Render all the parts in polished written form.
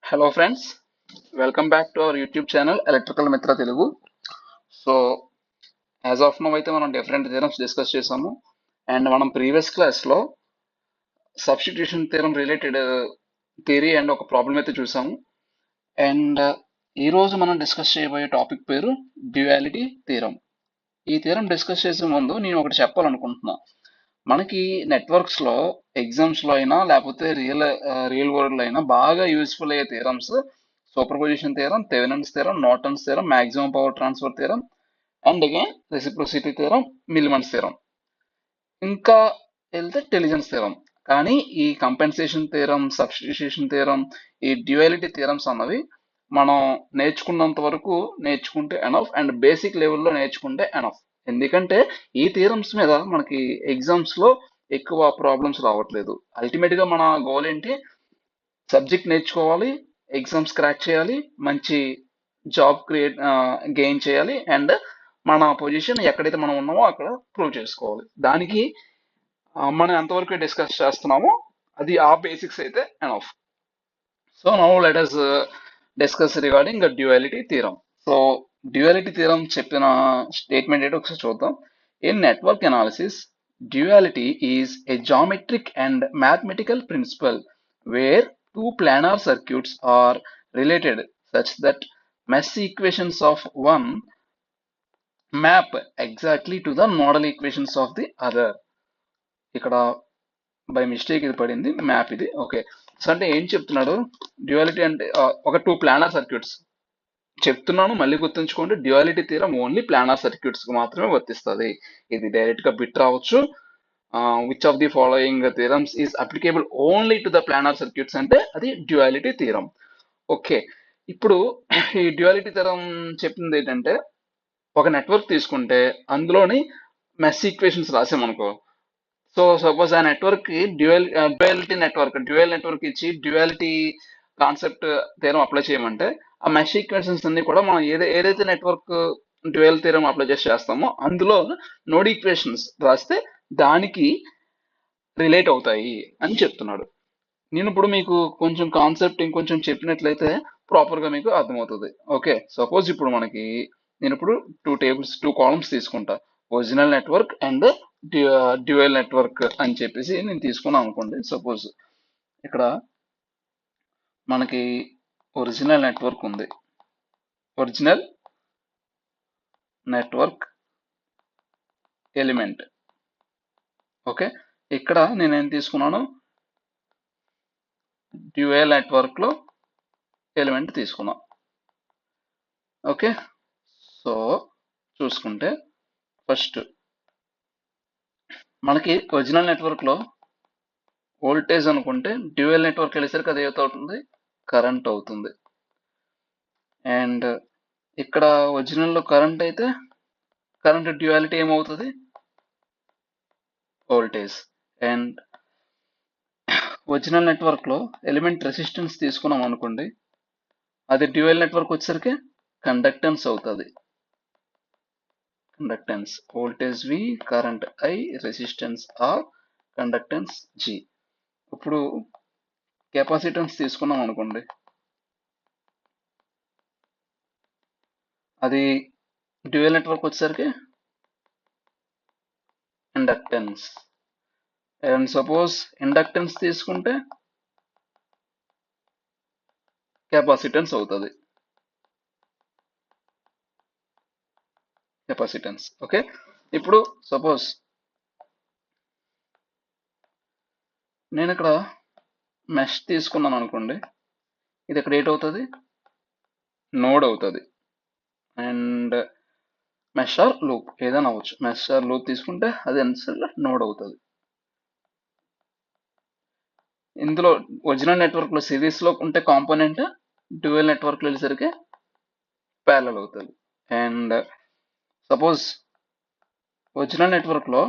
Hello friends, welcome back to our YouTube channel Electrical Mitra Telugu. So as of now అయితే మనం different theorems discuss చేసాము and మనం previous class లో substitution theorem related theory and ఒక problem అయితే చూసాము and ఈ రోజు మనం డిస్కస్ చేయబోయే టాపిక్ పేరు డ్యూయాలిటీ థియరం. ఈ థియరం డిస్కస్ చేసే ముందు నేను ఒకటి చెప్పాలనుకుంటున్నా. మనకి నెట్వర్క్స్ లో ఎగ్జామ్స్ లో అయినా లేకపోతే రియల్ వరల్డ్ లో అయినా బాగా యూస్ఫుల్ అయ్యే theorems super position theorem, Thevenin's theorem, Norton's theorem, maximum power transfer theorem and again reciprocity theorem, Millman's theorem, ఇంకా వెళ్తే టెలిజెన్స్ థియరం. కానీ ఈ కంపెన్సేషన్ థియరం, సబ్స్టిట్యూషన్ థియరం, ఈ డ్యూయాలిటీ థియరమ్స్ అన్నవి మనం నేర్చుకున్నంత వరకు నేర్చుకుంటే ఎనఫ్ అండ్ బేసిక్ లెవెల్లో నేర్చుకుంటే ఎనఫ్. ఎందుకంటే ఈ థియరమ్స్ మీద మనకి ఎగ్జామ్స్ లో ఎక్కువ ప్రాబ్లమ్స్ రావట్లేదు. అల్టిమేట్ గా మన గోల్ ఏంటి? సబ్జెక్ట్ నేర్చుకోవాలి, ఎగ్జామ్స్ క్రాక్ చేయాలి, మంచి జాబ్ గెయిన్ చేయాలి అండ్ మన పొజిషన్ ఎక్కడైతే మనం ఉన్నామో అక్కడ ప్రూవ్ చేసుకోవాలి. దానికి మనం ఎంతవరకు డిస్కస్ చేస్తున్నామో అది ఆ బేసిక్స్ అయితే enough. So now let us discuss regarding the duality theorem. So duality theorem చెప్పిన స్టేట్మెంట్ ఏంటో ఒకసారి చూద్దాం. In network analysis, duality is a geometric and mathematical principle where two planar circuits are related such that mesh equations of one map exactly to the nodal equations of the other. ఇక్కడ by mistake ఇది పడింది, map ఇది. Okay, so అంటే ఏం చెప్తున్నాడు? Duality అంటే ఒక two planar circuits చెప్తున్నాను, మళ్ళీ గుర్తుంచుకోండి. Duality theorem only planar circuits కి మాత్రమే వర్తిస్తుంది. ఇది డైరెక్ట్ గా బిట్ రావచ్చు. Which of the following theorems is applicable only to the planar circuits అంటే అది డ్యూయాలిటీ థియరం. ఓకే, ఇప్పుడు ఈ డ్యూయాలిటీ థియరం చెప్పింది ఏంటంటే, ఒక నెట్వర్క్ తీసుకుంటే అందులోని మెష్ ఈక్వేషన్స్ రాసామనుకో. సో సపోజ్ ఆ నెట్వర్క్ కి డ్యూయల్ నెట్వర్క్ ఇచ్చి డ్యూయాలిటీ కాన్సెప్ట్ థియరం అప్లై చేయమంటే ఆ మెష్ ఈక్వేషన్స్ అన్ని కూడా మనం ఏదైతే నెట్వర్క్ డ్యూయల్ థియరం అప్లై చేస్తామో అందులో నోడ్ ఈక్వేషన్స్ రాస్తే దానికి రిలేట్ అవుతాయి అని చెప్తున్నాడు. నేను ఇప్పుడు మీకు కొంచెం కాన్సెప్ట్ ఇంకొంచెం చెప్పినట్లయితే ప్రాపర్ గా మీకు అర్థమవుతుంది. ఓకే, సపోజ్ ఇప్పుడు నేను ఇప్పుడు టూ కాలమ్స్ తీసుకుంటా. Original network and dual network అని చెప్పేసి నేను తీసుకున్నాను అనుకోండి. సపోజ్ ఇక్కడ మనకి ఒరిజినల్ నెట్వర్క్ ఉంది, ఒరిజినల్ నెట్వర్క్ ఎలిమెంట్. ఓకే, ఇక్కడ నేనేం తీసుకున్నాను? డ్యూయల్ నెట్వర్క్ లో ఎలిమెంట్ తీసుకున్నా. ఓకే, సో చూసుకుంటే ఫస్ట్ మనకి ఒరిజినల్ నెట్వర్క్ లో వోల్టేజ్ అనుకుంటే డ్యూయల్ నెట్వర్క్ వెళ్ళేసరికి అది అవుతుంది, కరెంట్ అవుతుంది. అండ్ ఇక్కడ ఒరిజినల్ లో కరెంట్ అయితే కరెంట్ డ్యూయాలిటీ ఏమవుతుంది? వోల్టేజ్. అండ్ ఒరిజినల్ నెట్వర్క్ లో ఎలిమెంట్ రెసిస్టెన్స్ తీసుకున్నాం అనుకోండి, అది డ్యూయల్ నెట్వర్క్ వచ్చేసరికి కండక్టెన్స్ అవుతుంది. Conductance, voltage V, current I, resistance R, conductance G. ఇప్పుడు కెపాసిటెన్స్ తీసుకున్నాం అనుకోండి, అది డ్యూయల్ నెట్వర్క్ వచ్చేసరికి ఇండక్టెన్స్. అండ్ సపోజ్ ఇండక్టెన్స్ తీసుకుంటే కెపాసిటెన్స్ అవుతుంది. కెపాసిటెన్స్. ఓకే, ఇప్పుడు సపోజ్ నేను ఇక్కడ మెష్ తీసుకున్నాను అనుకోండి, ఇది ఇక్కడ ఏటవుతుంది? నోడ్ అవుతుంది. అండ్ మెష్ ఆర్ లూప్ ఏదైనా అవ్వచ్చు. మెష్ ఆర్ లూప్ తీసుకుంటే అది ఎన్సెల్ నోడ్ అవుతుంది. ఇందులో ఒరిజినల్ నెట్వర్క్ లో సిరీస్ లో ఉంటే కాంపోనెంట్, డ్యూయల్ నెట్వర్క్ లో వెళ్ళేసరికి ప్యారలల్ అవుతుంది. అండ్ సపోజ్ ఒరిజినల్ నెట్వర్క్ లో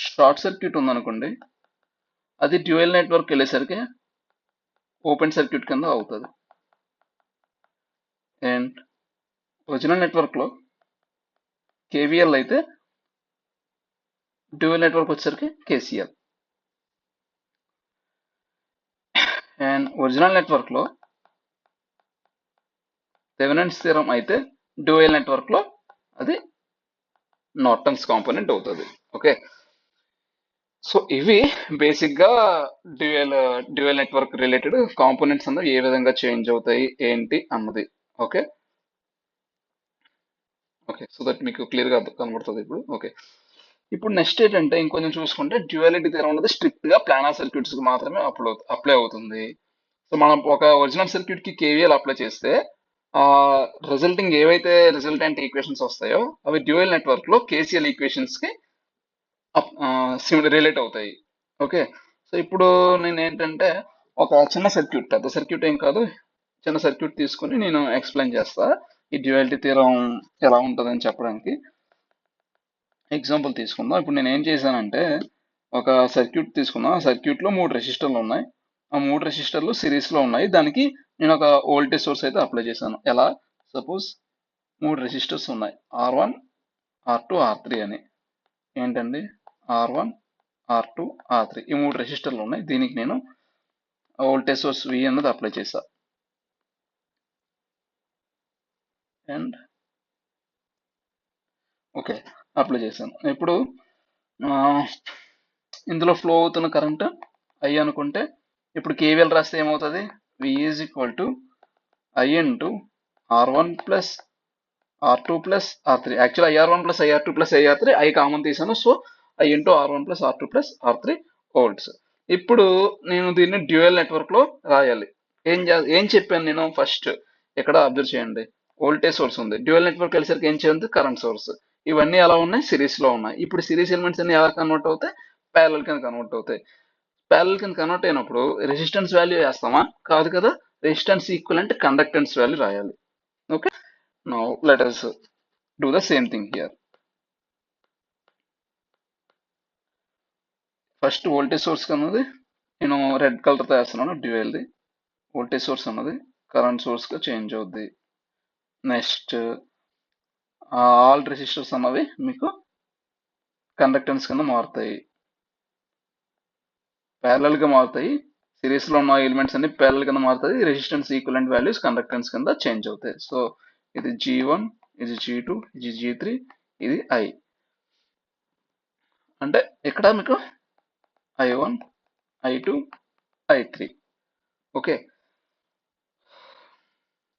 షార్ట్ సర్క్యూట్ ఉందనుకోండి, అది డ్యూయల్ నెట్వర్క్ వెళ్ళేసరికి ఓపెన్ సర్క్యూట్ కింద అవుతుంది. అండ్ ఒరిజినల్ నెట్వర్క్ లో కేవీఎల్ అయితే డ్యూయల్ నెట్వర్క్ వచ్చేసరికి కేసీఎల్. అండ్ ఒరిజినల్ నెట్వర్క్ లో థెవెనిన్స్ థీరం అయితే డ్యూయల్ నెట్వర్క్ లో అది నార్టన్స్ కాంపోనెంట్ అవుతుంది. ఓకే, సో ఇవి బేసిక్ గా dual dual network related components అన్నవి ఏ విధంగా చేంజ్ అవుతాయి ఏంటి అన్నది. ఓకే ఓకే, సో దట్ మీకు క్లియర్ గా కనబడుతుంది ఇప్పుడు. ఓకే, ఇప్పుడు నెక్స్ట్ ఏంటంటే ఇంకొంచెం చూసుకుంటే డ్యూయాలిటీ థీరం అనేది స్ట్రిక్ట్ గా ప్లానార్ సర్క్యూట్స్ కి మాత్రమే అప్లై అవుతుంది. సో మనం ఒక ఒరిజినల్ సర్క్యూట్ కి కేవీఎల్ అప్లై చేస్తే ఆ రిజల్టింగ్ ఏవైతే రిజల్టెంట్ ఈక్వేషన్స్ వస్తాయో అవి డ్యూయల్ నెట్వర్క్ లో కేసీఎల్ ఈక్వేషన్స్ కి రిలేట్ అవుతాయి. ఓకే, సో ఇప్పుడు నేను ఏంటంటే ఒక చిన్న సర్క్యూట్, పెద్ద సర్క్యూట్ ఏం కాదు, చిన్న సర్క్యూట్ తీసుకుని నేను ఎక్స్ప్లెయిన్ చేస్తా ఈ డ్యూయాలిటీ థీరం ఎలా ఉంటుందని చెప్పడానికి. ఎగ్జాంపుల్ తీసుకుందాం. ఇప్పుడు నేను ఏం చేశానంటే ఒక సర్క్యూట్ తీసుకున్నా. ఆ సర్క్యూట్ లో 3 రెసిస్టర్లు ఉన్నాయి. ఆ 3 రెసిస్టర్లు సిరీస్ లో ఉన్నాయి. దానికి నేను ఒక వోల్టేజ్ సోర్స్ అయితే అప్లై చేశాను. ఎలా? సపోజ్ 3 రెసిస్టర్స్ ఉన్నాయి, R1 R2 R3 అని. ఏంటండి? R1 R2 R3 ఈ 3 రెసిస్టర్లు ఉన్నాయి. దీనికి నేను వోల్టేజ్ సోర్స్ V అన్నది అప్లై చేశా. అండ్ ఓకే, అప్లై చేశాను. ఇప్పుడు ఇందులో ఫ్లో అవుతున్న కరెంట్ I అనుకుంటే ఇప్పుడు కేవీఎల్ రాస్తే ఏమవుతుంది? V is equal to I into R1 plus R2 plus R3. Actual IR1 plus IR2 plus IR3 I common తీసాను. So I into R1 plus R2 plus R3 volts. ఇప్పుడు నేను దీన్ని dual network లో రాయాలి. ఏం చెప్పాను నేను ఫస్ట్? ఇక్కడ అబ్జర్వ్ చేయండి, వోల్టేజ్ సోర్స్ ఉంది. డ్యూయల్ నెట్వర్క్ వెళ్ళేసరికి ఏం చేయండి? Current source. ఇవన్నీ ఎలా ఉన్నాయి? సిరీస్ లో ఉన్నాయి. ఇప్పుడు సిరీస్ ఎలిమెంట్స్ అన్ని ఎలా కన్వర్ట్ అవుతాయి? ప్యారలల్ కింద కన్వర్ట్ అవుతాయి. ప్యారలల్ కింద కన్వర్ట్ అయినప్పుడు రెసిస్టెన్స్ వాల్యూ వేస్తామా? కాదు కదా, రెసిస్టెన్స్ ఈక్వలెంట్ కండక్టెన్స్ వాల్యూ రాయాలి. Okay, now let us do the same thing here. First voltage source అన్నది నేను రెడ్ కలర్ తో వేస్తున్నాను. డ్యూయల్ది వోల్టేజ్ సోర్స్ అన్నది కరెంట్ సోర్స్ గా చేంజ్ అవుద్ది. నెక్స్ట్ ఆల్ రెసిస్టర్స్ అన్నవి మీకు కండక్టెన్స్ కింద మారుతాయి, ప్యారలల్ గా మారుతాయి. సిరీస్ లో ఉన్న ఎలిమెంట్స్ అన్ని ప్యారలల్ కింద మారుతాయి. రెసిస్టెన్స్ ఈక్వలెంట్ వాల్యూస్ కండక్టెన్స్ కింద చేంజ్ అవుతాయి. సో ఇది G1, ఇది G2, ఇది G3, ఇది I. అంటే ఇక్కడ మీకు I1, I2, I3. Okay,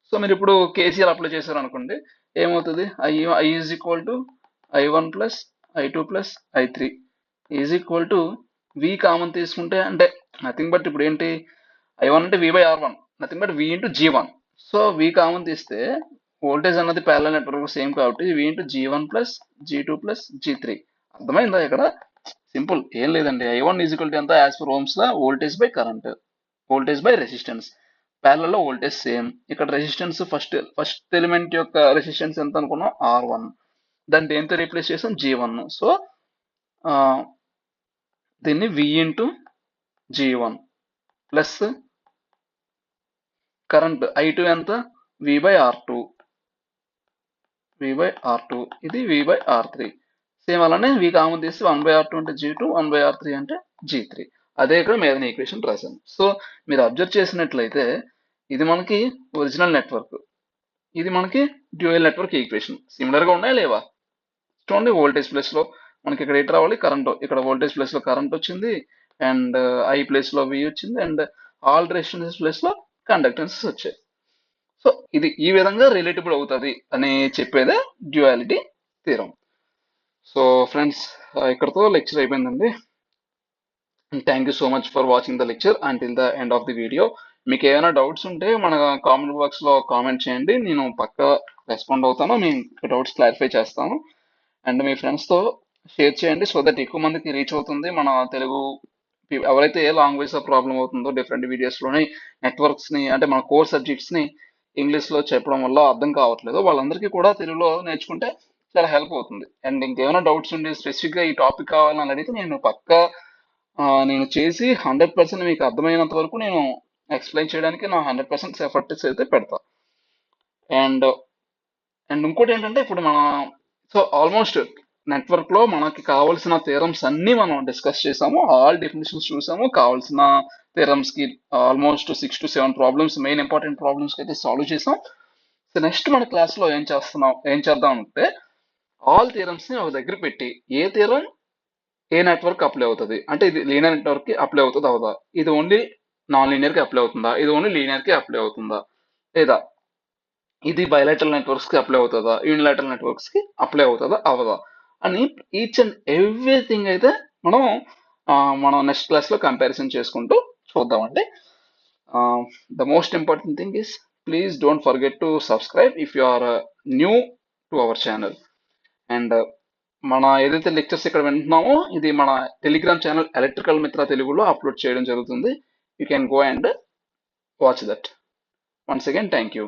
so మీరు ఇప్పుడు కేసీఎల్ అప్లై చేశారు అనుకోండి, ఏమవుతుంది? I is equal to I1 plus I2 plus I3 is equal to V common తీసుకుంటే అంటే నథింగ్ బట్ ఇప్పుడు ఏంటి? I1 అంటే V by R1, nothing but V into G1. So V common తీస్తే వోల్టేజ్ అన్నది ప్యారలల్ నెట్వర్క్ సేమ్ కాబట్టి V into G1 plus G2 plus G3. అర్థమైందా? ఇక్కడ సింపుల్, ఏం లేదండి. I1 ఈజ్ ఈక్వల్ టు ఎంత? As per ohm's law voltage by current, voltage by resistance. Parallel లో voltage same. ఇక్కడ రెసిస్టెన్స్ ఫస్ట్ ఎలిమెంట్ యొక్క resistance ఎంత అనుకున్నాం? R1. దాన్ని దేంతో రీప్లేస్ చేసాం? G1. సో దీన్ని V into G1 plus current I2 ఎంత? V by R2, V by R2, ఇది V బై R3. సేమ్ అలానే V కామన్ తీసి 1 బై R2 అంటే G2, 1 బై R3 అంటే G3. అదే ఇక్కడ మీద ఈక్వేషన్ రాశాను. సో మీరు అబ్జర్వ్ చేసినట్లయితే ఇది మనకి ఒరిజినల్ నెట్వర్క్, ఇది మనకి డ్యూయల్ నెట్వర్క్ ఈక్వేషన్. సిమిలర్ గా ఉన్నాయా లేవా? చూడండి, వోల్టేజ్ ప్లేస్ లో మనకి ఇక్కడ ఎటు రావాలి? కరెంట్. ఇక్కడ వోల్టేజ్ ప్లేస్ లో కరెంట్ వచ్చింది, అండ్ I ప్లేస్ లో V వచ్చింది, అండ్ ఆల్ రెసిస్టెన్స్ ప్లేస్ లో కండక్టెన్సెస్ వచ్చాయి. సో ఇది ఈ విధంగా రిలేటబుల్ అవుతుంది అని చెప్పేదే డ్యూయాలిటీ థీరం. సో ఫ్రెండ్స్, ఇక్కడతో లెక్చర్ అయిపోయిందండి. Thank you so much for watching the lecture until the end of the video. మీకు ఏమైనా డౌట్స్ ఉంటే మన కామెంట్ బాక్స్ లో కామెంట్ చేయండి, నేను పక్కా రెస్పాండ్ అవుతాను, మీ డౌట్స్ క్లారిఫై చేస్తాను. అండ్ మీ ఫ్రెండ్స్ తో షేర్ చేయండి, సో దట్ ఎక్కువ మందికి రీచ్ అవుతుంది. మన తెలుగు ఎవరైతే ఏ లాంగ్వేజ్ లో ప్రాబ్లం అవుతుందో డిఫరెంట్ వీడియోస్ లోని నెట్వర్క్స్ ని అంటే మన కోర్ సబ్జెక్ట్స్ ని ఇంగ్లీష్ లో చెప్పడం వల్ల అర్థం కావట్లేదు, వాళ్ళందరికీ కూడా తెలుగులో నేర్చుకుంటే చాలా హెల్ప్ అవుతుంది. అండ్ ఇంకేమైనా డౌట్స్ ఉండి స్పెసిఫిక్ గా ఈ టాపిక్ కావాలని అడిగితే నేను పక్కా నేను చేసి 100% మీకు అర్థమైనంత వరకు నేను ఎక్స్ప్లెయిన్ చేయడానికి నా 100% ఎఫర్ట్స్ అయితే పెడతా. అండ్ ఇంకోటి ఏంటంటే ఇప్పుడు మన ఆల్మోస్ట్ నెట్వర్క్ లో మనకి కావాల్సిన థియరమ్స్ అన్ని మనం డిస్కస్ చేసాము, ఆల్ డెఫినేషన్స్ చూసాము, కావాల్సిన థియరమ్స్ కి almost 6 to 7 problems, main important problems అయితే సాల్వ్ చేసాం. సో నెక్స్ట్ మన క్లాస్లో ఏం చేద్దాం అంటే ఆల్ థియరమ్స్ని ఒక దగ్గర పెట్టి ఏ థియరం ఏ నెట్వర్క్ అప్లై అవుతుంది అంటే ఇది లీనియర్ నెట్వర్క్కి అప్లై అవుతుంది అవుదా, ఇది ఓన్లీ నాన్ లీనియర్కి అప్లై అవుతుందా, ఇది ఓన్లీ లీనియర్కి అప్లై అవుతుందా, లేదా ఇది బయలాటరల్ నెట్వర్క్స్కి అప్లై అవుతుందా, యూనిలాటరల్ నెట్వర్క్స్కి అప్లై అవుతుందా అవదా అని ఈచ్ అండ్ ఎవ్రీథింగ్ అయితే మనం మనం నెక్స్ట్ క్లాస్లో కంపారిజన్ చేసుకుంటూ చూద్దామండి. The most important thing is please don't forget to subscribe if you are new to our channel. And మన ఏదైతే లెక్చర్స్ ఇక్కడ వింటున్నామో ఇది మన టెలిగ్రామ్ ఛానల్ ఎలక్ట్రికల్ మిత్ర తెలుగులో అప్లోడ్ చేయడం జరుగుతుంది. You can go and watch that. Once again thank you.